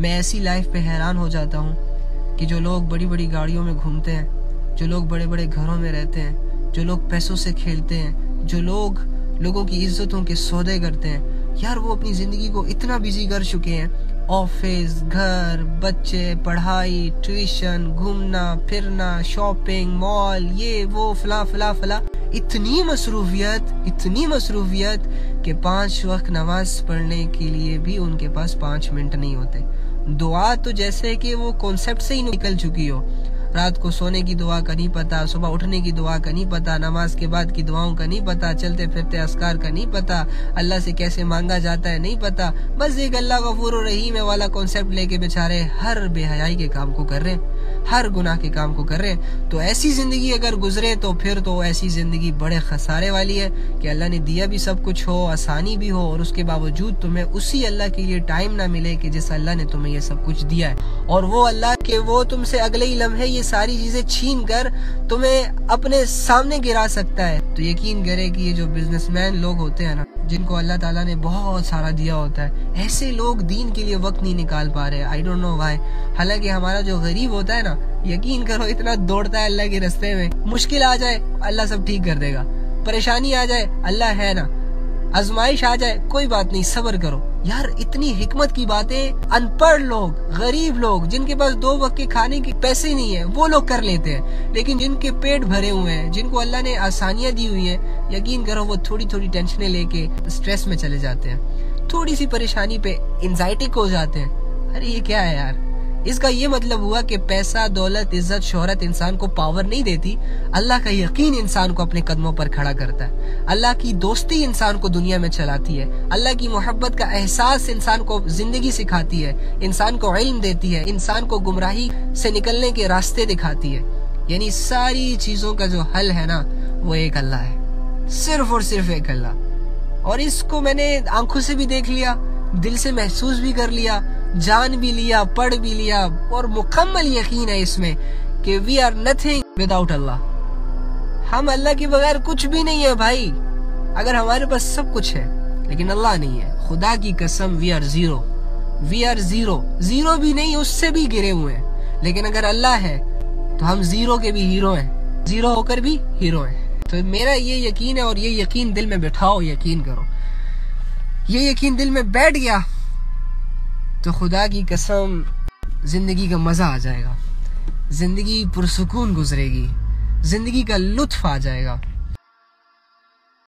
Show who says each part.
Speaker 1: मैं ऐसी लाइफ पे हैरान हो जाता हूँ कि जो लोग बड़ी बड़ी गाड़ियों में घूमते हैं, जो लोग बड़े बड़े घरों में रहते हैं, जो लोग पैसों से खेलते हैं, जो लोग लोगों की इज्जतों के सौदे करते हैं, यार वो अपनी ज़िंदगी को इतना बिजी कर चुके हैं। ऑफिस, घर, बच्चे, पढ़ाई, ट्यूशन, घूमना फिरना, शॉपिंग, मॉल, ये वो फला फला फला, इतनी मसरूफियत कि 5 वक्त नमाज पढ़ने के लिए भी उनके पास 5 मिनट नहीं होते। दुआ तो जैसे कि वो कॉन्सेप्ट से ही निकल चुकी हो। रात को सोने की दुआ का नहीं पता, सुबह उठने की दुआ का नहीं पता, नमाज के बाद की दुआओं का नहीं पता, चलते फिरते अस्कार का नहीं पता, अल्लाह से कैसे मांगा जाता है नहीं पता। बस एक अल्लाह गफूर रहीम वाला कॉन्सेप्ट लेके बेचारे हर बेहयाई के काम को कर रहे हैं, हर गुनाह के काम को कर रहे हैं। तो ऐसी जिंदगी अगर गुजरे तो फिर तो ऐसी जिंदगी बड़े खसारे वाली है कि अल्लाह ने दिया भी सब कुछ हो, आसानी भी हो, और उसके बावजूद तुम्हें उसी अल्लाह के लिए टाइम ना मिले कि जिस अल्लाह ने तुम्हें ये सब कुछ दिया है, और वो अल्लाह के वो तुमसे अगले ही लम्हे ये सारी चीजें छीन कर तुम्हें अपने सामने गिरा सकता है। तो यकीन करे कि ये जो बिजनेसमैन लोग होते हैं ना, जिनको अल्लाह ताला ने बहुत सारा दिया होता है, ऐसे लोग दीन के लिए वक्त नहीं निकाल पा रहे। I don't know why. हालांकि हमारा जो गरीब होता है ना, यकीन करो इतना दौड़ता है अल्लाह के रास्ते में। मुश्किल आ जाए अल्लाह सब ठीक कर देगा, परेशानी आ जाए अल्लाह है ना, आजमाइश आ जाए कोई बात नहीं, सब्र करो। यार इतनी हिकमत की बातें अनपढ़ लोग, गरीब लोग, जिनके पास 2 वक्त के खाने के पैसे नहीं है, वो लोग कर लेते हैं। लेकिन जिनके पेट भरे हुए हैं, जिनको अल्लाह ने आसानियां दी हुई हैं, यकीन करो वो थोड़ी थोड़ी टेंशनें लेके स्ट्रेस में चले जाते हैं, थोड़ी सी परेशानी पे एंजाइटी को हो जाते हैं। अरे ये क्या है यार। इसका ये मतलब हुआ कि पैसा, दौलत, इज्जत, शोहरत इंसान को पावर नहीं देती। अल्लाह का यकीन इंसान को अपने कदमों पर खड़ा करता है। अल्लाह की दोस्ती इंसान को दुनिया में चलाती है। अल्लाह की मोहब्बत का एहसास इंसान को जिंदगी सिखाती है, इंसान को इल्म देती है, इंसान को गुमराही से निकलने के रास्ते दिखाती है। यानी सारी चीजों का जो हल है ना, वो एक अल्लाह है, सिर्फ और सिर्फ एक अल्लाह। और इसको मैंने आंखों से भी देख लिया, दिल से महसूस भी कर लिया, जान भी लिया, पढ़ भी लिया, और मुकम्मल यकीन है इसमें कि वी आर नथिंग विदाउट अल्लाह। हम अल्लाह के बगैर कुछ भी नहीं है भाई। अगर हमारे पास सब कुछ है लेकिन अल्लाह नहीं है, खुदा की कसम we are zero, we are zero, zero भी नहीं, उससे भी गिरे हुए हैं। लेकिन अगर अल्लाह है तो हम जीरो के भी हीरो हैं, जीरो होकर भी हीरो हैं। तो मेरा ये यकीन है, और ये यकीन दिल में बैठाओ, यकीन करो, ये यकीन दिल में बैठ गया तो खुदा की कसम जिंदगी का मजा आ जाएगा, जिंदगी पुरसुकून गुजरेगी, जिंदगी का लुत्फ आ जाएगा।